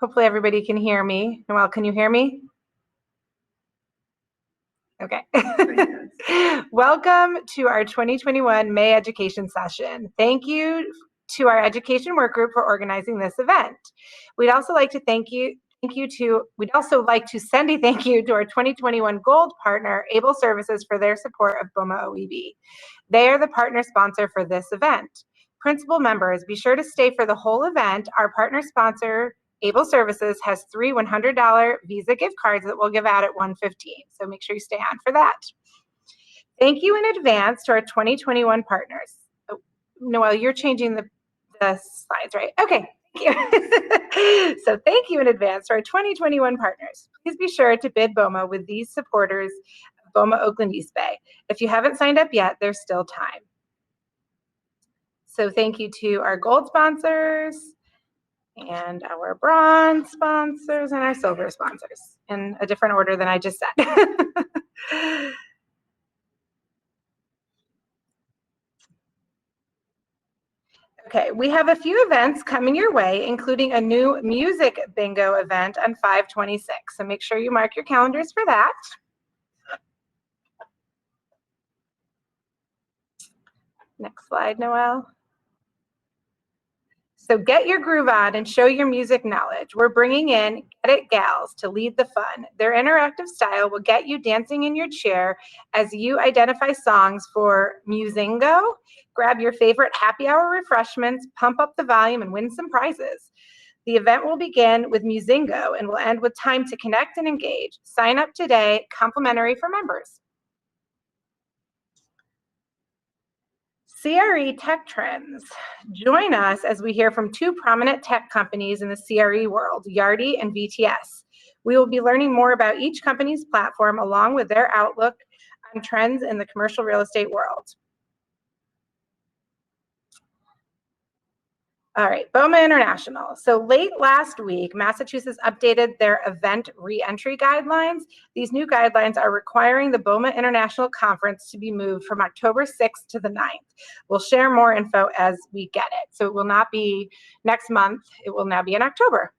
Hopefully everybody can hear me. Noelle, can you hear me? Okay. Welcome to our 2021 May education session. Thank you to our education work group for organizing this event. We'd also like to we'd also like to send a thank you to our 2021 Gold partner, Able Services, for their support of BOMA OEB. They are the partner sponsor for this event. Principal members, be sure to stay for the whole event. Our partner sponsor, Able Services, has 3 $100 Visa gift cards that we'll give out at 1:15. So make sure you stay on for that. Thank you in advance to our 2021 partners. Oh, Noelle, you're changing the slides, right? Okay, thank you. So thank you in advance to our 2021 partners. Please be sure to bid BOMA with these supporters of BOMA Oakland East Bay. If you haven't signed up yet, there's still time. So thank you to our gold sponsors and our bronze sponsors and our silver sponsors in a different order than I just said. Okay, we have a few events coming your way, including a new music bingo event on 5/26. So make sure you mark your calendars for that. Next slide, Noelle. So get your groove on and show your music knowledge. We're bringing in Get It Gals to lead the fun. Their interactive style will get you dancing in your chair as you identify songs for Musingo. Grab your favorite happy hour refreshments, pump up the volume, and win some prizes. The event will begin with Musingo and will end with time to connect and engage. Sign up today, complimentary for members. CRE Tech Trends. Join us as we hear from 2 prominent tech companies in the CRE world, Yardi and VTS. We will be learning more about each company's platform along with their outlook on trends in the commercial real estate world. All right, BOMA International. So late last week, Massachusetts updated their event reentry guidelines. These new guidelines are requiring the BOMA International Conference to be moved from October 6th to the 9th. We'll share more info as we get it. So it will not be next month, it will now be in October.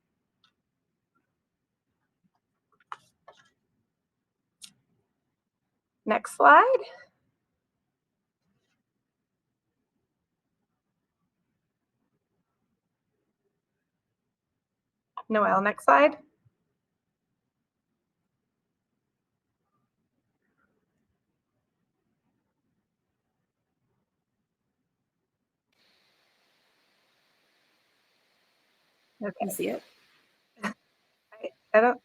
Next slide. Noelle, next slide. Okay. You see it? I don't.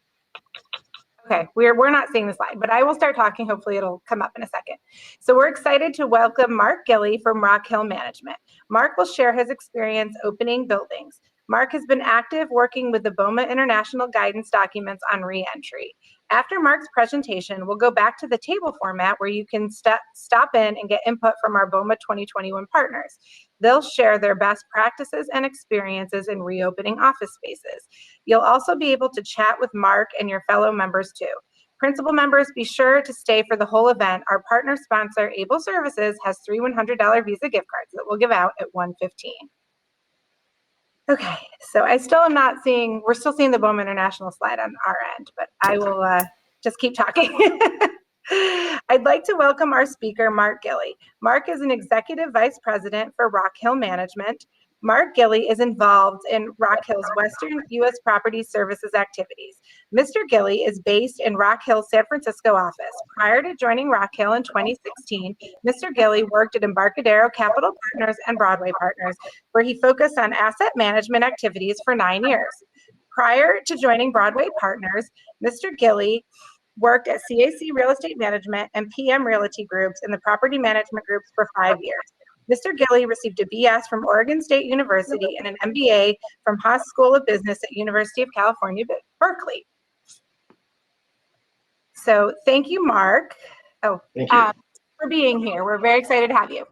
Okay, we're not seeing the slide, but I will start talking. Hopefully it'll come up in a second. So we're excited to welcome Marc Gille from Rockhill Management. Marc will share his experience opening buildings. Marc has been active working with the BOMA International guidance documents on reentry. After Marc's presentation, we'll go back to the table format where you can stop in and get input from our BOMA 2021 partners. They'll share their best practices and experiences in reopening office spaces. You'll also be able to chat with Marc and your fellow members too. Principal members, be sure to stay for the whole event. Our partner sponsor, Able Services, has 3 $100 Visa gift cards that we'll give out at 1:15. Okay, so I still am not seeing, we're still seeing the BOMA International slide on our end, but I will just keep talking. I'd like to welcome our speaker, Marc Gille. Marc is an executive vice president for Rockhill Management. Marc Gille is involved in Rockhill's Western U.S. Property Services activities. Mr. Gille is based in Rockhill's San Francisco office. Prior to joining Rockhill in 2016, Mr. Gille worked at Embarcadero Capital Partners and Broadway Partners, where he focused on asset management activities for 9 years. Prior to joining Broadway Partners, Mr. Gille worked at CAC Real Estate Management and PM Realty Groups in the property management groups for 5 years. Mr. Gille received a BS from Oregon State University and an MBA from Haas School of Business at University of California, Berkeley. So thank you, Marc. Oh, thank you. For being here. We're very excited to have you.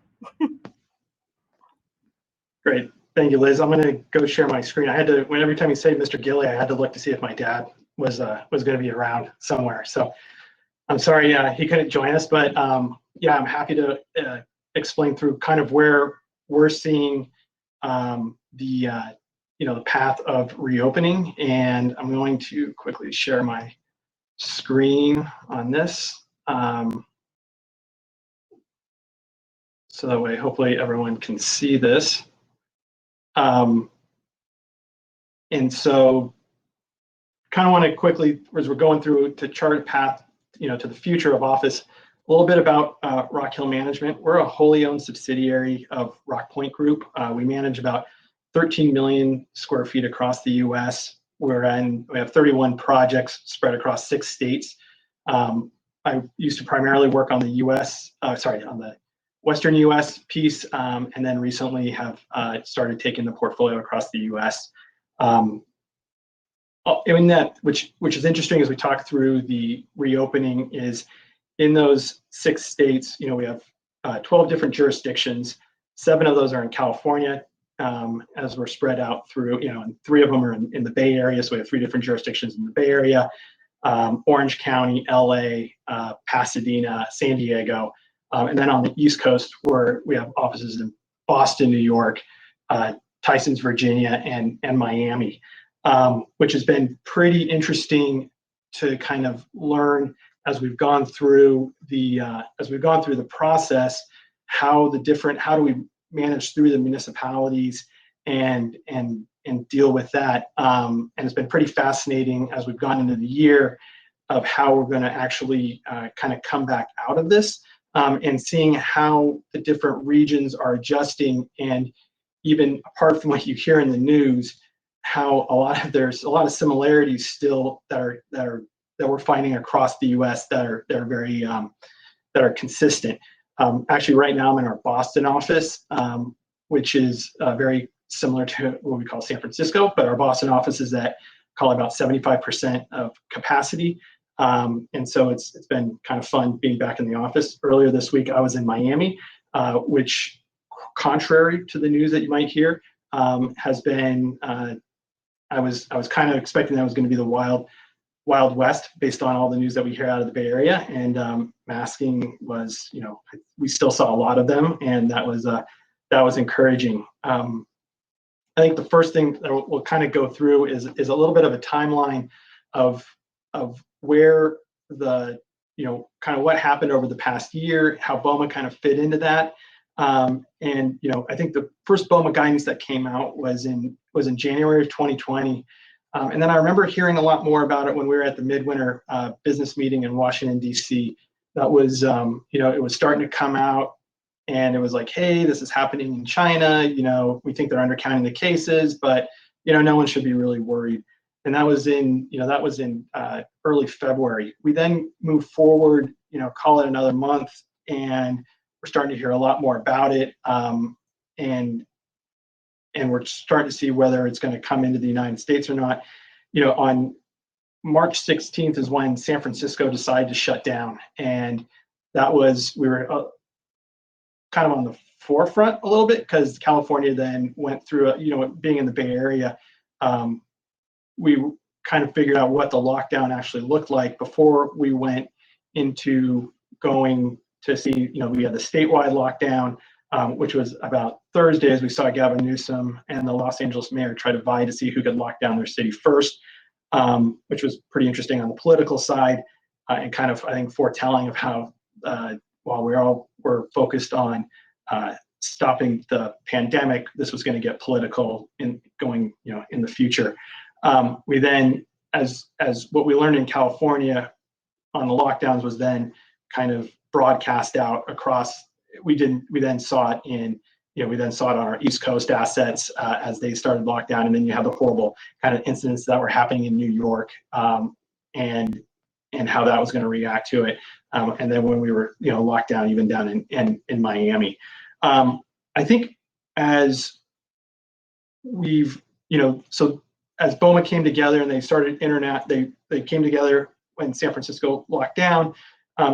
Great. Thank you, Liz. I'm going to go share my screen. I had to, every time you say Mr. Gille, I had to look to see if my dad was going to be around somewhere. So I'm sorry he couldn't join us, but yeah, I'm happy to explain through kind of where we're seeing the the path of reopening. And I'm going to quickly share my screen on this. So that way, hopefully everyone can see this. And so kind of want to quickly, as we're going through to chart a path, to the future of office, a little bit about Rockhill Management. We're a wholly owned subsidiary of Rockpoint Group. We manage about 13 million square feet across the US. We have 31 projects spread across 6 states. I used to primarily work on the on the Western US piece, and then recently have started taking the portfolio across the US. In that, which is interesting as we talk through the reopening, is in those 6 states, we have 12 different jurisdictions. 7 of those are in California, as we're spread out through, and 3 of them are in the Bay Area. So we have 3 different jurisdictions in the Bay Area: Orange County, LA, Pasadena, San Diego. And then on the East Coast, where we have offices in Boston, New York, Tysons, Virginia, and Miami, which has been pretty interesting to kind of learn as we've gone through the process, how do we manage through the municipalities and deal with that. And it's been pretty fascinating as we've gone into the year of how we're going to actually kind of come back out of this, and seeing how the different regions are adjusting, and even apart from what you hear in the news, how there's a lot of similarities still that we're finding across the U.S. that are very that are consistent. Actually, right now I'm in our Boston office, which is very similar to what we call San Francisco, but our Boston office is at about 75% of capacity. And so it's been kind of fun being back in the office. Earlier this week, I was in Miami, which, contrary to the news that you might hear, has been. I was kind of expecting that was going to be the wild west based on all the news that we hear out of the Bay Area, and masking was, we still saw a lot of them, and that was encouraging. I think the first thing that we'll kind of go through is a little bit of a timeline of where the, kind of what happened over the past year, how BOMA kind of fit into that. And I think the first BOMA guidance that came out was in January of 2020. And then I remember hearing a lot more about it when we were at the midwinter business meeting in Washington, D.C. That was, it was starting to come out, and it was like, hey, this is happening in China. We think they're undercounting the cases, but, no one should be really worried. And that was in early February. We then moved forward, call it another month, and we're starting to hear a lot more about it. And we're starting to see whether it's going to come into the United States or not. On March 16th is when San Francisco decided to shut down. And we were kind of on the forefront a little bit, because California then went through, being in the Bay Area, we kind of figured out what the lockdown actually looked like before we went into going to see, we had the statewide lockdown, which was about Thursday, as we saw Gavin Newsom and the Los Angeles mayor try to vie to see who could lock down their city first, which was pretty interesting on the political side, and kind of, I think, foretelling of how, while we all were focused on stopping the pandemic, this was going to get political in the future. We then, as what we learned in California on the lockdowns, was then kind of broadcast out across. We then saw it on our East Coast assets as they started lockdown, and then you have the horrible kind of incidents that were happening in New York, and how that was going to react to it, and then when we were locked down even down in Miami. I think as we've so as BOMA came together and they started they came together when San Francisco locked down,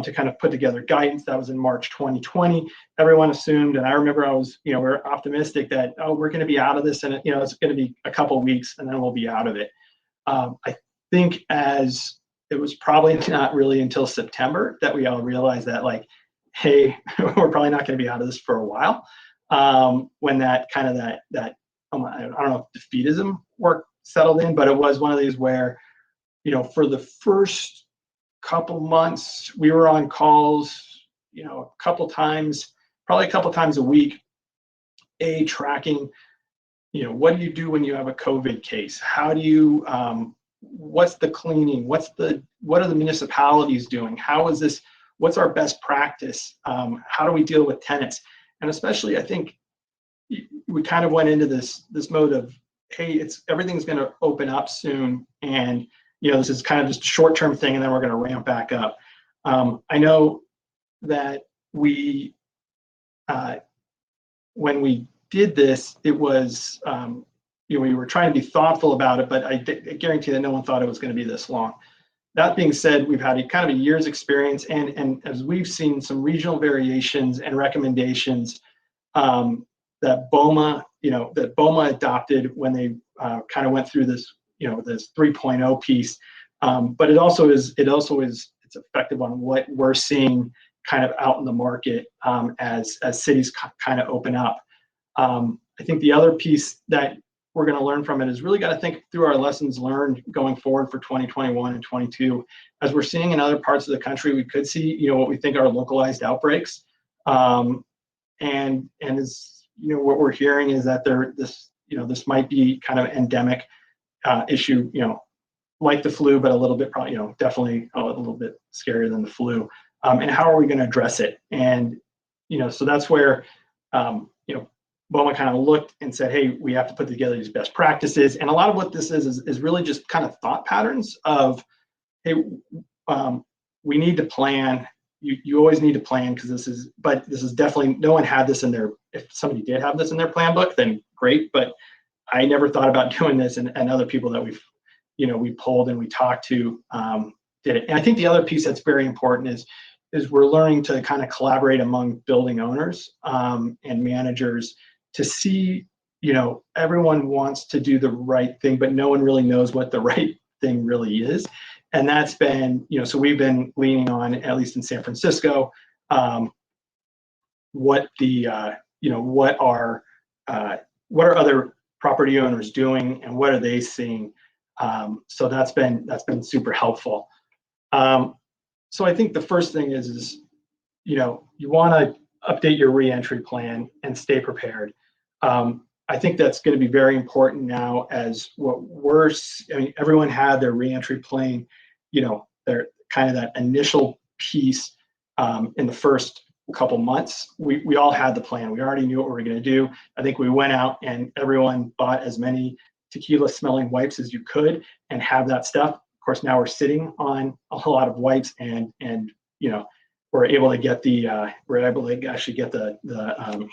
to kind of put together guidance. That was in March 2020. Everyone assumed, and I remember we're optimistic that, we're going to be out of this, and it's going to be a couple of weeks and then we'll be out of it. I think as it was probably not really until September that we all realized that, like, hey, we're probably not going to be out of this for a while. When that kind of that I don't know if defeatism settled in, but it was one of these where, for the first couple months, we were on calls, probably a couple times a week, tracking, what do you do when you have a COVID case? How do you, what's the cleaning? What are the municipalities doing? What's our best practice? How do we deal with tenants? And especially, I think we kind of went into this mode of, hey, everything's going to open up soon, and this is kind of just a short-term thing, and then we're going to ramp back up. I know that when we did this, it was we were trying to be thoughtful about it, but I guarantee that no one thought it was going to be this long. That being said, we've had kind of a year's experience, and as we've seen some regional variations and recommendations that BOMA adopted when they kind of went through this, this 3.0 piece. But it's effective on what we're seeing kind of out in the market as cities kind of open up. I think the other piece that we're going to learn from it is really got to think through our lessons learned going forward for 2021 and 22. As we're seeing in other parts of the country, we could see, what we think are localized outbreaks. And as what we're hearing is that this might be kind of endemic issue, like the flu, but a little bit, probably, definitely a little bit scarier than the flu. And how are we going to address it? And, so that's where, BOMA kind of looked and said, hey, we have to put together these best practices. And a lot of what this is really just kind of thought patterns of, hey, we need to plan. You always need to plan, because this is definitely, no one had this in their, if somebody did have this in their plan book, then great. But I never thought about doing this, and other people that we polled and we talked to did it. And I think the other piece that's very important is we're learning to kind of collaborate among building owners and managers to see, everyone wants to do the right thing, but no one really knows what the right thing really is. And that's been, so we've been leaning on, at least in San Francisco, what are other property owners doing, and what are they seeing? So that's been super helpful. So I think the first thing is you want to update your reentry plan and stay prepared. I think that's going to be very important now, as everyone had their reentry plan, their kind of that initial piece in the first couple months. We all had the plan. We already knew what we were going to do. I think we went out and everyone bought as many tequila smelling wipes as you could and have that stuff. Of course, now we're sitting on a lot of wipes, and we're able to get actually get the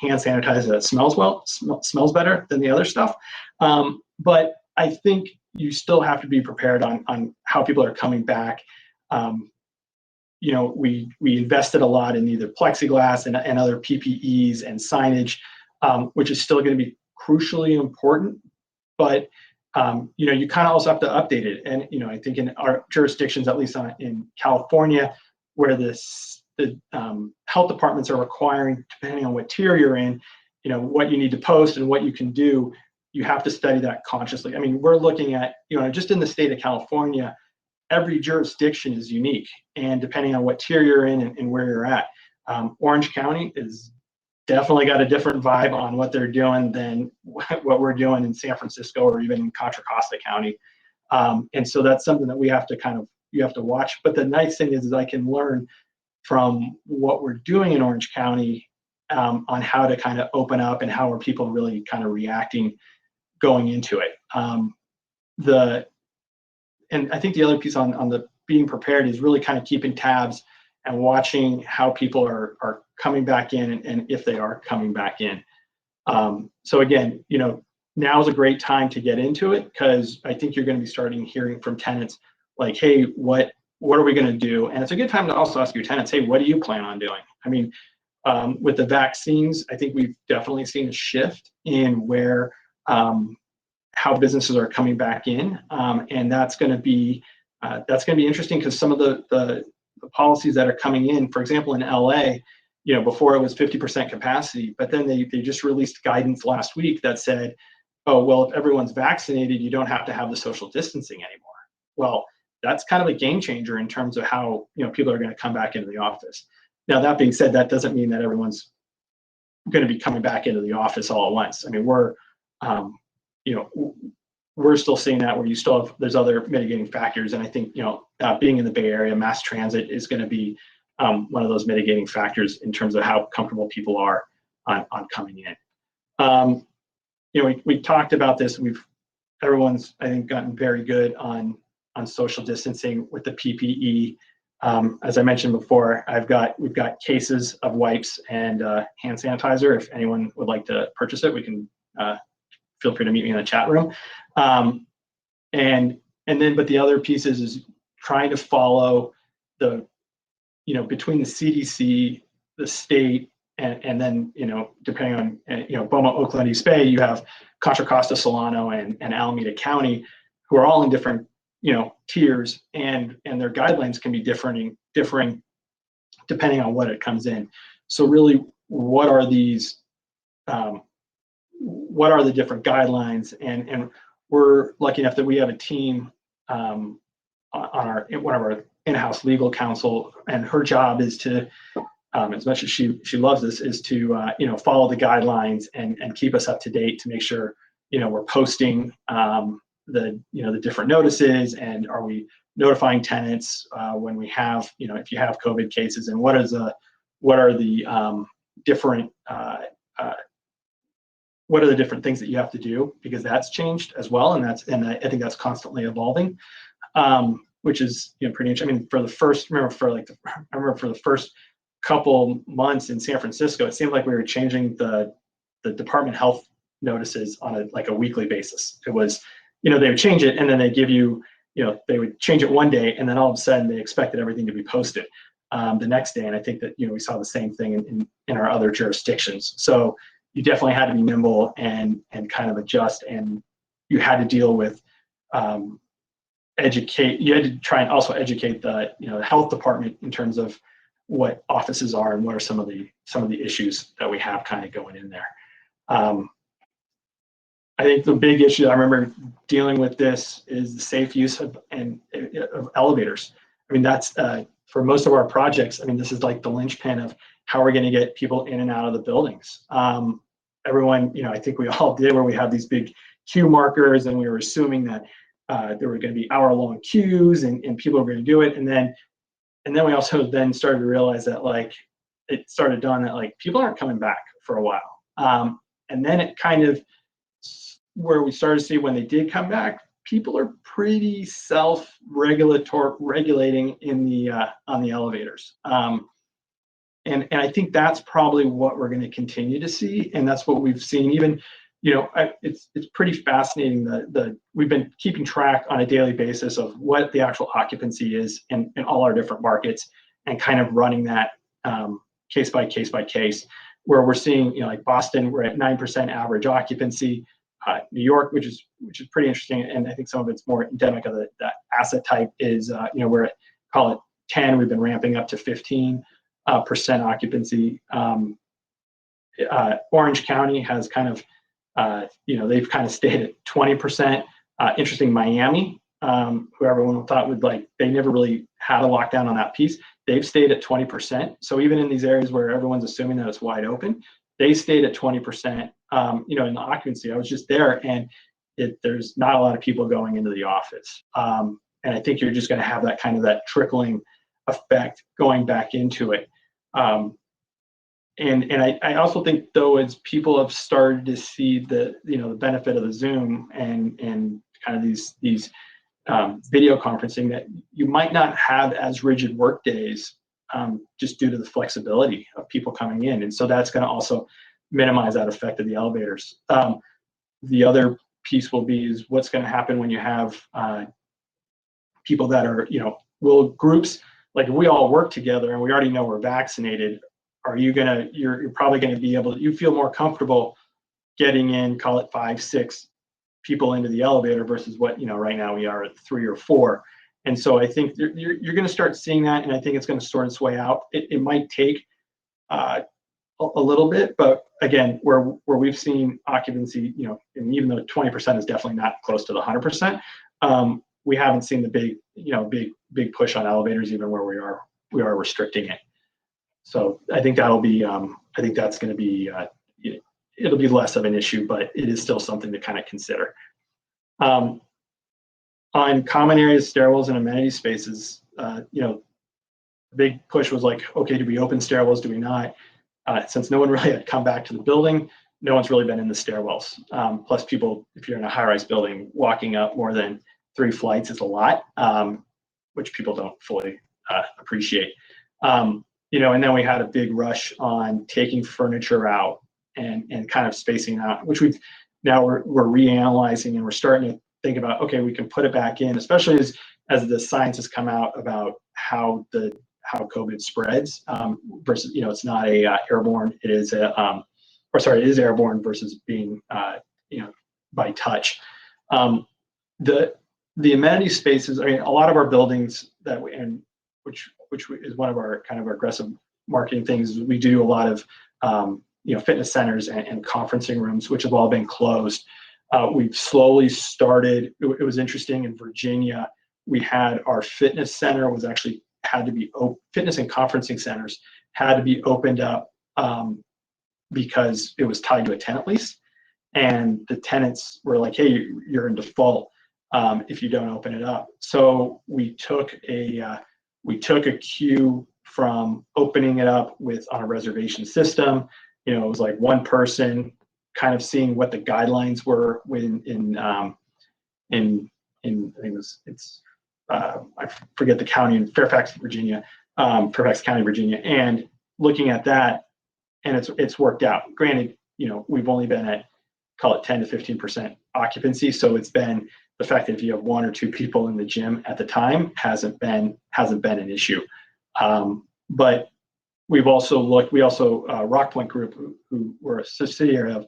hand sanitizer that smells better than the other stuff. But I think you still have to be prepared on how people are coming back. We invested a lot in either plexiglass and other PPEs and signage, which is still going to be crucially important. But you kind of also have to update it. And I think in our jurisdictions, at least in California, where the health departments are requiring, depending on what tier you're in, what you need to post and what you can do, you have to study that consciously. I mean, we're looking at, just in the state of California, every jurisdiction is unique, and depending on what tier you're in and where you're at. Orange County is definitely got a different vibe on what they're doing than what we're doing in San Francisco or even in Contra Costa County. And so that's something that we have to you have to watch. But the nice thing is I can learn from what we're doing in Orange County on how to kind of open up and how are people really kind of reacting going into it. And I think the other piece on the being prepared is really kind of keeping tabs and watching how people are coming back in and if they are coming back in. So again, now is a great time to get into it, because I think you're going to be starting hearing from tenants like, hey, what are we going to do? And it's a good time to also ask your tenants, hey, what do you plan on doing? I mean, with the vaccines, I think we've definitely seen a shift in where how businesses are coming back in, and that's going to be interesting, because some of the policies that are coming in, for example, in LA, before it was 50% capacity, but then they just released guidance last week that said oh, well, if everyone's vaccinated, you don't have to have the social distancing anymore. Well, that's kind of a game changer in terms of how, people are going to come back into the office. Now, that being said, that doesn't mean that everyone's going to be coming back into the office all at once. I mean, we're still seeing that where you still have, there's other mitigating factors. And I think, being in the Bay Area, mass transit is going to be one of those mitigating factors in terms of how comfortable people are on coming in. We talked about this. Everyone's, I think, gotten very good on social distancing with the PPE. As I mentioned before, we've got cases of wipes and hand sanitizer. If anyone would like to purchase it, we can feel free to meet me in the chat room. But the other pieces is trying to follow between the CDC, the state, and then, depending on, BOMA, Oakland, East Bay, you have Contra Costa, Solano, and Alameda County, who are all in different, tiers, and their guidelines can be differing depending on what it comes in. So really, what are the different guidelines? And we're lucky enough that we have a team on one of our in-house legal counsel, and her job is to, as much as she loves this, is to follow the guidelines and keep us up to date to make sure we're posting the different notices, and are we notifying tenants when we have if you have COVID cases, and what are the different things that you have to do, because that's changed as well, and I think that's constantly evolving, which is pretty interesting. I mean, for the first couple months in San Francisco, it seemed like we were changing the department health notices on a weekly basis. It was, they would change it, and then they give you, they would change it one day, and then all of a sudden they expected everything to be posted the next day. And I think that we saw the same thing in our other jurisdictions. So you definitely had to be nimble and kind of adjust, and you had to deal with you had to try and also educate the the health department in terms of what offices are and what are some of the issues that we have kind of going in there. I think the big issue I remember dealing with this is the safe use of elevators. I mean, that's for most of our projects. I mean, this is like the linchpin of how we're going to get people in and out of the buildings. Everyone, I think we all did, where we have these big queue markers, and we were assuming that there were going to be hour-long queues, and people were going to do it. And then we also then started to realize that it started dawning that people aren't coming back for a while. And then it kind of, where we started to see when they did come back, people are pretty self-regulating on the elevators. And I think that's probably what we're going to continue to see, and that's what we've seen. Even, it's pretty fascinating we've been keeping track on a daily basis of what the actual occupancy is in all our different markets, and kind of running that case by case, where we're seeing, like Boston, we're at 9% average occupancy. New York, which is pretty interesting, and I think some of it's more endemic of the asset type, is we're at, call it 10. We've been ramping up to 15% occupancy. Orange County has kind of they've kind of stayed at 20%. Interesting, Miami, who everyone thought would they never really had a lockdown on that piece. They've stayed at 20%. So even in these areas where everyone's assuming that it's wide open, they stayed at 20%. In the occupancy, I was just there, and there's not a lot of people going into the office. And I think you're just going to have that trickling effect going back into it. And I also think, though, as people have started to see the benefit of the Zoom and kind of these video conferencing, that you might not have as rigid work days, just due to the flexibility of people coming in, and so that's going to also minimize that effect of the elevators. The other piece will be is what's going to happen when you have people that are groups, like if we all work together and we already know we're vaccinated. You're probably going to be able to, you feel more comfortable getting in, call it 5, 6 people into the elevator versus what, right now we are at 3 or 4. And so I think you're going to start seeing that, and I think it's going to sort its way out. It might take a little bit, but again, where we've seen occupancy, and even though 20% is definitely not close to the 100%, we haven't seen the big push on elevators, even where we are restricting it. So I think that'll be, I think that's going to be, it'll be less of an issue, but it is still something to kind of consider. On common areas, stairwells, and amenity spaces, the big push was like, okay, do we open stairwells? Do we not? Since no one really had come back to the building, no one's really been in the stairwells. Plus, people, if you're in a high-rise building, walking up more than 3 flights is a lot, which people don't fully appreciate. And then we had a big rush on taking furniture out and kind of spacing out, which we're reanalyzing, and we're starting to think about, okay, we can put it back in, especially as the science has come out about how COVID spreads, versus, it's not airborne, it is it is airborne versus being, by touch. The amenity spaces, I mean, a lot of our buildings which is one of our kind of aggressive marketing things, we do a lot of, fitness centers and conferencing rooms, which have all been closed. We've slowly started, it was interesting, in Virginia, we had our fitness center fitness and conferencing centers had to be opened up because it was tied to a tenant lease, and the tenants were like, hey, you're in default if you don't open it up. So we took a cue from opening it up on a reservation system. It was like one person kind of seeing what the guidelines were I forget the county in Fairfax, Virginia, Fairfax County, Virginia, and looking at that, and it's worked out. Granted, we've only been at, call it 10 to 15% occupancy, so it's been the fact that if you have 1 or 2 people in the gym at the time hasn't been an issue. But we've also looked. Rock Point Group, who we're a subsidiary of,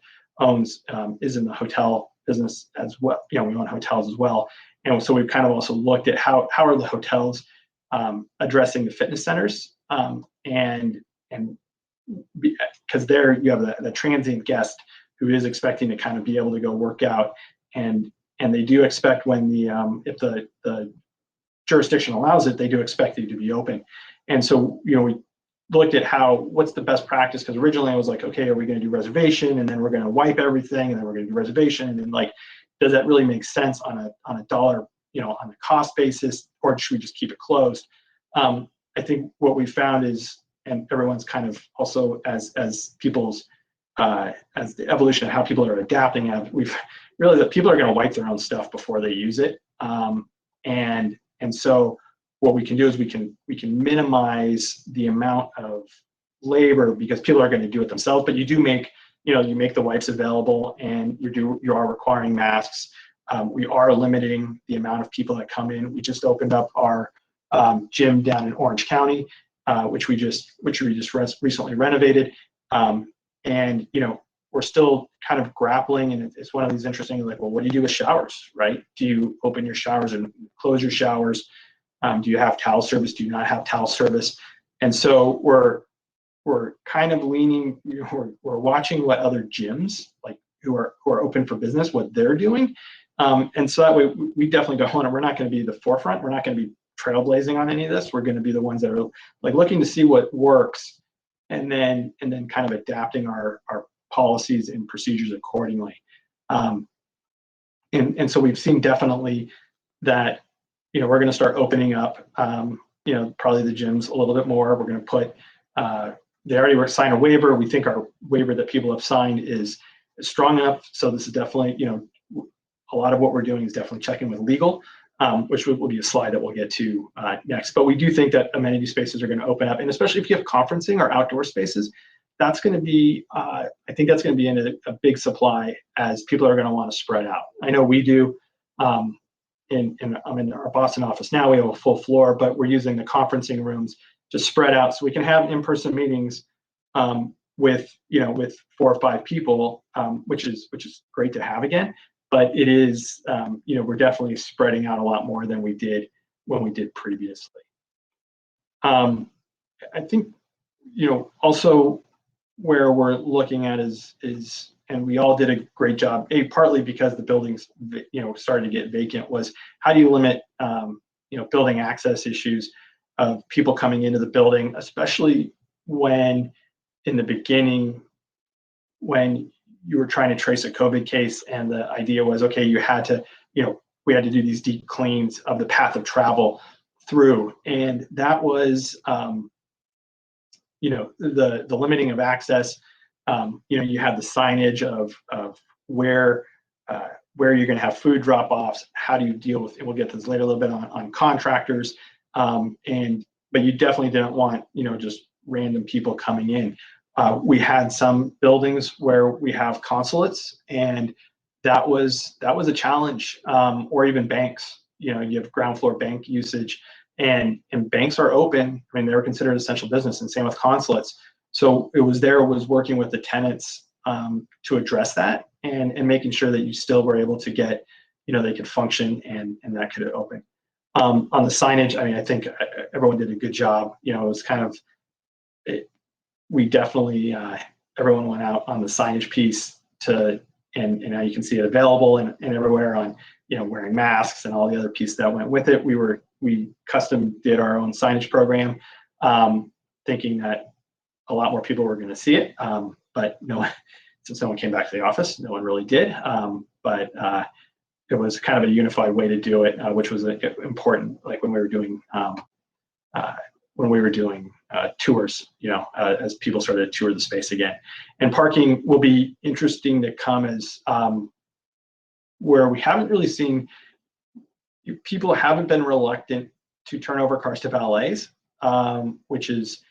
is in the hotel business as well. We own hotels as well. And so we've kind of also looked at how are the hotels addressing the fitness centers, and because there you have the transient guest who is expecting to kind of be able to go work out, and they do expect when if the jurisdiction allows it, they do expect you to be open. And so we looked at what's the best practice, because originally I was like, okay, are we going to do reservation and then we're going to wipe everything and then we're going to do reservation, and then like, does that really make sense on a dollar, on a cost basis, or should we just keep it closed? I think what we found is, and everyone's kind of also as people's as the evolution of how people are adapting, we've realized that people are going to wipe their own stuff before they use it, and so what we can do is we can minimize the amount of labor, because people are going to do it themselves. But you do make you make the wipes available, and you are requiring masks. We are limiting the amount of people that come in. We just opened up our gym down in Orange County, which we just recently renovated, and we're still kind of grappling, and it's one of these interesting, like, well, what do you do with showers, right? Do you open your showers and close your showers? Do you have towel service? Do you not have towel service? And so we're kind of leaning, we're watching what other gyms, like who are open for business, what they're doing. And so that way we definitely don't want to, we're not going to be the forefront. We're not going to be trailblazing on any of this. We're going to be the ones that are like looking to see what works, and then kind of adapting our policies and procedures accordingly. And so we've seen definitely that, we're going to start opening up, probably the gyms a little bit more. We're going to put, they already signed a waiver. We think our waiver that people have signed is strong enough. So this is definitely, a lot of what we're doing is definitely checking with legal, which will be a slide that we'll get to next. But we do think that amenity spaces are going to open up, and especially if you have conferencing or outdoor spaces, that's going to be, I think that's going to be in a big supply, as people are going to want to spread out. I know we do. I'm in our Boston office now. We have a full floor, but we're using the conferencing rooms to spread out so we can have in-person meetings with 4 or 5 people, which is great to have again. But it is, we're definitely spreading out a lot more than we did when we did previously. I think, also where we're looking at is, and we all did a great job, partly because the buildings, started to get vacant, was how do you limit, building access issues of people coming into the building, especially when in the beginning, when you were trying to trace a COVID case and the idea was, okay, you had to, we had to do these deep cleans of the path of travel through. And that was, the limiting of access. You had the signage of where you're going to have food drop-offs. How do you deal with? And we'll get to this later a little bit on contractors. But you definitely didn't want just random people coming in. We had some buildings where we have consulates, and that was a challenge. Or even banks. You have ground floor bank usage. And banks are open. I mean, they were considered essential business, and same with consulates. So it was working with the tenants to address that and making sure that you still were able to get, they could function and that could open. On the signage, I mean, I think everyone did a good job. It was kind of, we definitely, everyone went out on the signage piece and now you can see it available and everywhere on, wearing masks and all the other pieces that went with it. We custom did our own signage program, thinking that a lot more people were going to see it. But no, since no one came back to the office, no one really did. But it was kind of a unified way to do it, which was important. Like when we were doing tours, as people started to tour the space again. And parking will be interesting to come as where we haven't really seen. People haven't been reluctant to turn over cars to valets, which is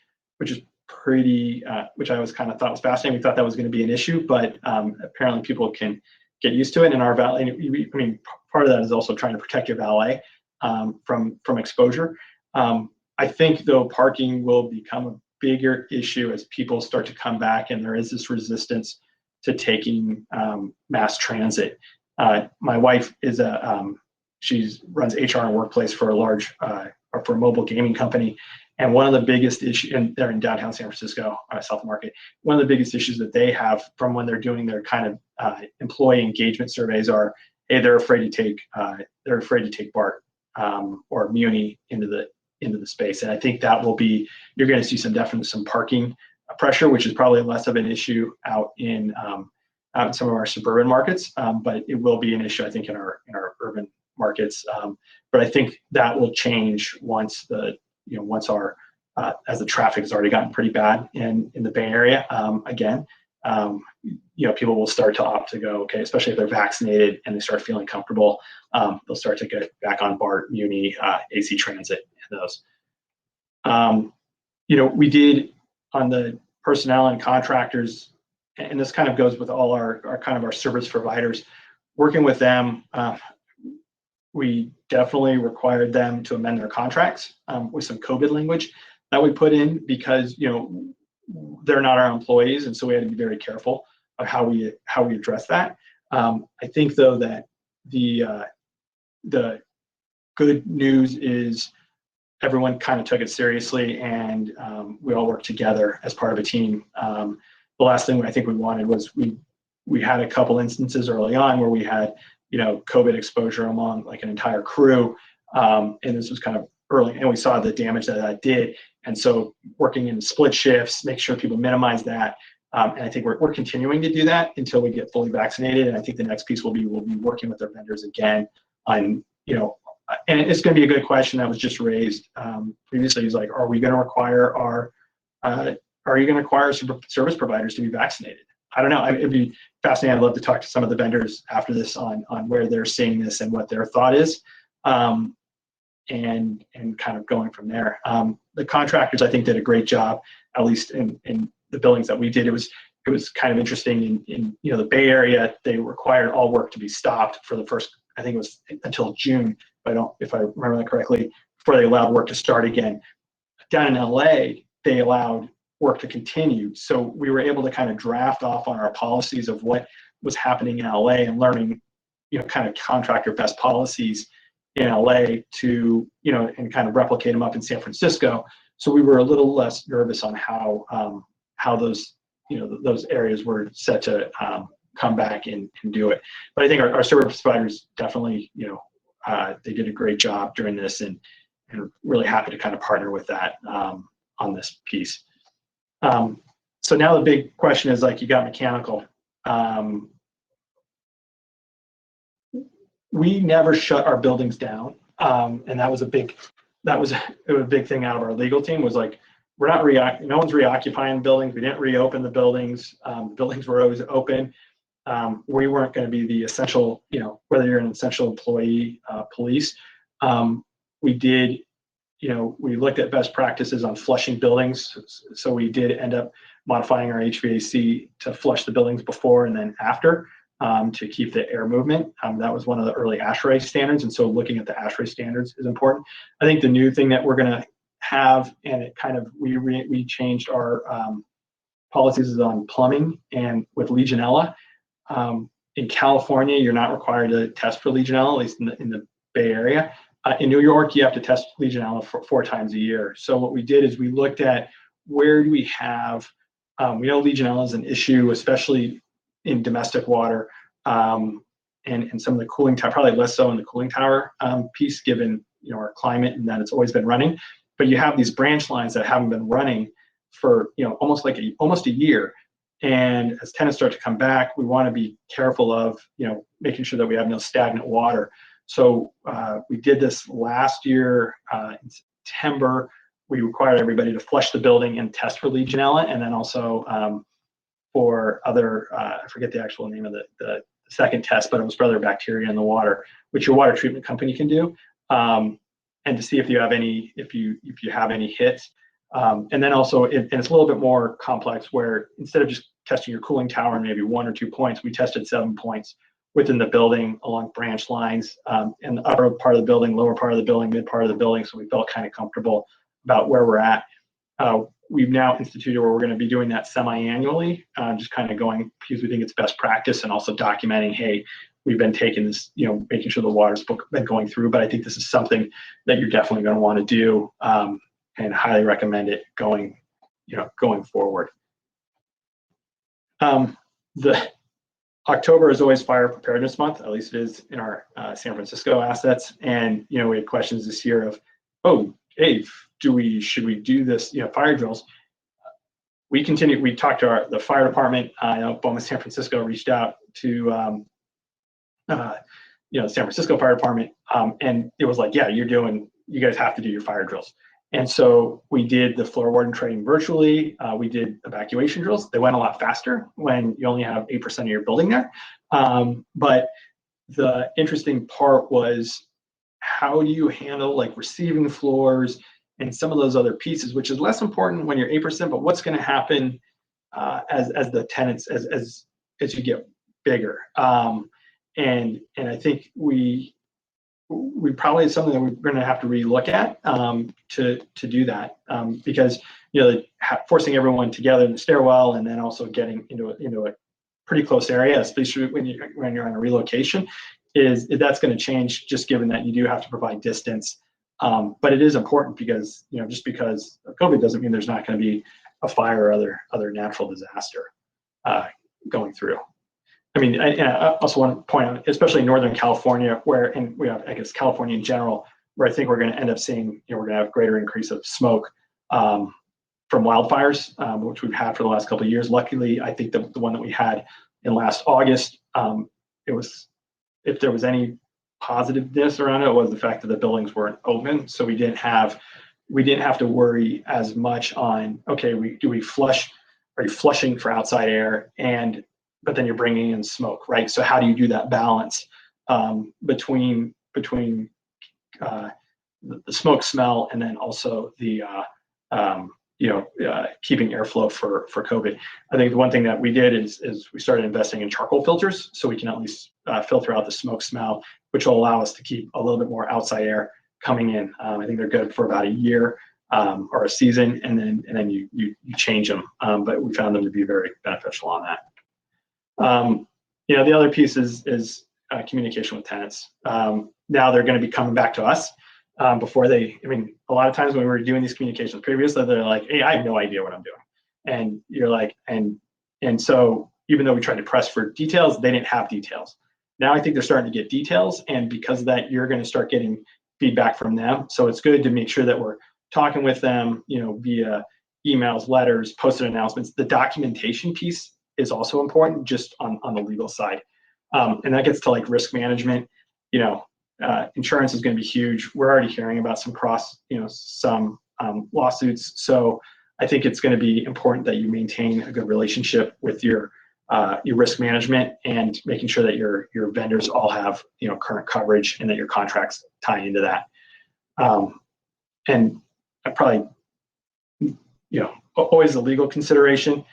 pretty, which I always kind of thought was fascinating. We thought that was going to be an issue, but apparently people can get used to it. And our valet, I mean, part of that is also trying to protect your valet from exposure. I think though parking will become a bigger issue as people start to come back, and there is this resistance to taking mass transit. My wife is she runs HR and workplace for a large, or for a mobile gaming company. And one of the biggest issues, and they're in downtown San Francisco, South Market, one of the biggest issues that they have from when they're doing their kind of employee engagement surveys are, hey, they're afraid to take BART or Muni into the space. And I think that will be, you're going to see some parking pressure, which is probably less of an issue out in some of our suburban markets, but it will be an issue, I think, in our urban markets. But I think that will change once our as the traffic has already gotten pretty bad in the Bay Area. Again, people will start to opt to go, okay, especially if they're vaccinated and they start feeling comfortable, they'll start to get back on BART, Muni, AC Transit, and those. We did on the personnel and contractors, and this kind of goes with all our service providers, working with them. We definitely required them to amend their contracts with some COVID language that we put in because they're not our employees, and so we had to be very careful of how we address that. I think though that the good news is everyone kind of took it seriously, and we all worked together as part of a team. The last thing I think we wanted was we had a couple instances early on where we had COVID exposure among like an entire crew, and this was kind of early, and we saw the damage that did. And so working in split shifts, make sure people minimize that. And I think we're continuing to do that until we get fully vaccinated. And I think the next piece we'll be working with our vendors again on, and it's going to be a good question that was just raised previously. Is like, are you going to require service providers to be vaccinated? I don't know. It'd be fascinating. I'd love to talk to some of the vendors after this on where they're seeing this and what their thought is, and kind of going from there. The contractors, I think, did a great job, at least in the buildings that we did. It was kind of interesting in the Bay Area. They required all work to be stopped for the first, I think it was until June, if I remember that correctly, before they allowed work to start again. Down in LA, they allowed work to continue. So we were able to kind of draft off on our policies of what was happening in LA and learning, kind of contractor best policies in LA to, and kind of replicate them up in San Francisco. So we were a little less nervous on how those those areas were set to come back and do it. But I think our service providers definitely, they did a great job during this, and really happy to kind of partner with that on this piece. So now the big question is, like, you got mechanical. We never shut our buildings down, and that was a big thing out of our legal team, was like, we're not no one's reoccupying buildings. We didn't reopen the buildings. Buildings were always open. We weren't going to be the essential, whether you're an essential employee, police. We did, we looked at best practices on flushing buildings. So we did end up modifying our HVAC to flush the buildings before and then after, to keep the air movement. That was one of the early ASHRAE standards. And so looking at the ASHRAE standards is important. I think the new thing that we're going to have, and it kind of, we changed our policies, is on plumbing and with Legionella. In California, you're not required to test for Legionella, at least in the Bay Area. In New York, you have to test Legionella 4 times a year. So what we did is we looked at, where do we have, we know Legionella is an issue, especially in domestic water, and some of the cooling tower, probably less so in the cooling tower piece, given our climate and that it's always been running. But you have these branch lines that haven't been running for almost a year. And as tenants start to come back, we want to be careful of making sure that we have no stagnant water. So we did this last year in September. We required everybody to flush the building and test for Legionella, and then also for other, I forget the actual name of the second test, but it was for other bacteria in the water, which your water treatment company can do, and to see if you have any, if you have any hits. And then also, and it's a little bit more complex, where instead of just testing your cooling tower and maybe 1 or 2 points, we tested 7 points within the building along branch lines, in the upper part of the building, lower part of the building, mid part of the building. So we felt kind of comfortable about where we're at. We've now instituted where we're going to be doing that semi-annually, just kind of going, because we think it's best practice, and also documenting, hey, we've been taking this, making sure the water's been going through. But I think this is something that you're definitely going to want to do, and highly recommend it going forward. The October is always Fire Preparedness Month, at least it is in our San Francisco assets. And we had questions this year of, oh, hey, should we do this, fire drills? We talked to the fire department. I know BOMA San Francisco reached out to the San Francisco Fire Department, and it was like, yeah, you guys have to do your fire drills. And so we did the floor warden training virtually. We did evacuation drills. They went a lot faster when you only have 8% of your building there. But the interesting part was, how do you handle like receiving floors and some of those other pieces, which is less important when you're 8%, but what's going to happen as the tenants, as you get bigger. And I think we probably, is something that we're going to have to relook at to do that, because forcing everyone together in the stairwell, and then also getting into a pretty close area, especially when you're on a relocation, that's going to change, just given that you do have to provide distance. But it is important, because just because of COVID doesn't mean there's not going to be a fire or other natural disaster going through. I mean, I also want to point out, especially in Northern California, and we have, I guess, California in general, where I think we're going to end up seeing, we're going to have greater increase of smoke from wildfires, which we've had for the last couple of years. Luckily, I think the one that we had in last August, if there was any positiveness around it, was the fact that the buildings weren't open, so we didn't have to worry as much on, okay, do we flush? Are you flushing for outside air, but then you're bringing in smoke, right? So how do you do that balance between the smoke smell, and then also the keeping airflow for COVID? I think the one thing that we did is we started investing in charcoal filters, so we can at least filter out the smoke smell, which will allow us to keep a little bit more outside air coming in. I think they're good for about a year or a season, and then you change them. But we found them to be very beneficial on that. The other piece is communication with tenants. Now they're going to be coming back to us before a lot of times when we were doing these communications previously, they're like, hey, I have no idea what I'm doing. And you're like, and And so even though we tried to press for details, they didn't have details. Now I think they're starting to get details, and because of that, you're going to start getting feedback from them. So it's good to make sure that we're talking with them, via emails, letters, posted announcements. The documentation piece is also important, just on the legal side. And that gets to like risk management. Insurance is going to be huge. We're already hearing about some lawsuits. So I think it's going to be important that you maintain a good relationship with your risk management, and making sure that your vendors all have current coverage, and that your contracts tie into that. And I probably always a legal consideration.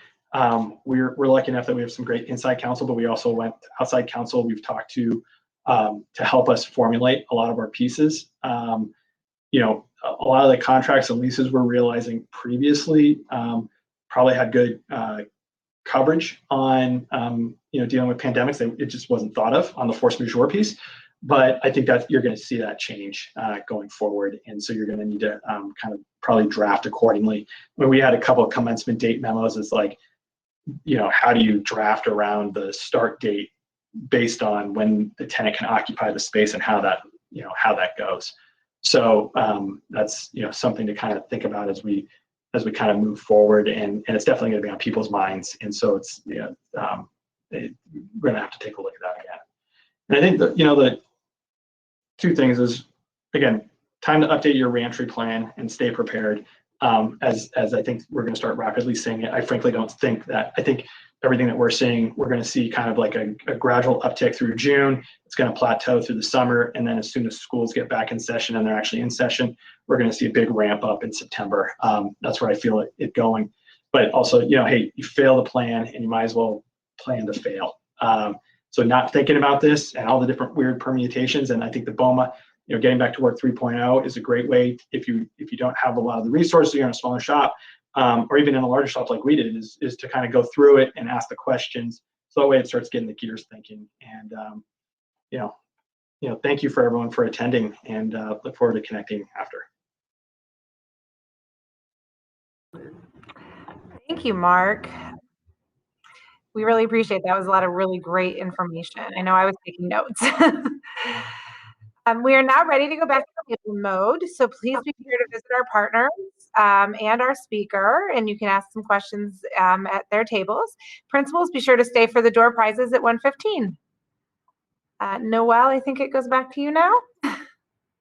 We're lucky enough that we have some great inside counsel, but we also went outside counsel. We've talked to help us formulate a lot of our pieces. A lot of the contracts and leases we're realizing previously probably had good coverage on dealing with pandemics. It just wasn't thought of on the force majeure piece. But I think that you're going to see that change going forward, and so you're going to need to kind of probably draft accordingly. When we had a couple of commencement date memos, it's like, how do you draft around the start date based on when the tenant can occupy the space, and how that goes. So that's something to kind of think about as we kind of move forward, and it's definitely going to be on people's minds. And so it's we're going to have to take a look at that again. And I think that the two things is, again, time to update your reentry plan and stay prepared. As I think we're going to start rapidly seeing it. I frankly don't think that. I think everything that we're seeing, we're going to see kind of like a gradual uptick through June. It's going to plateau through the summer, and then as soon as schools get back in session, and they're actually in session, we're going to see a big ramp up in September. That's where I feel it going. But also, hey, you fail the plan, and you might as well plan to fail. So not thinking about this and all the different weird permutations, and I think the BOMA, getting back to work 3.0 is a great way. If you don't have a lot of the resources, you're in a smaller shop, or even in a larger shop like we did, is to kind of go through it and ask the questions. So that way it starts getting the gears thinking. And thank you for everyone for attending, and look forward to connecting after. Thank you, Mark. We really appreciate that. That was a lot of really great information. I know I was taking notes. We are now ready to go back to table mode. So please be sure to visit our partners and our speaker, and you can ask some questions at their tables. Principals, be sure to stay for the door prizes at 1:15. Noelle, I think it goes back to you now.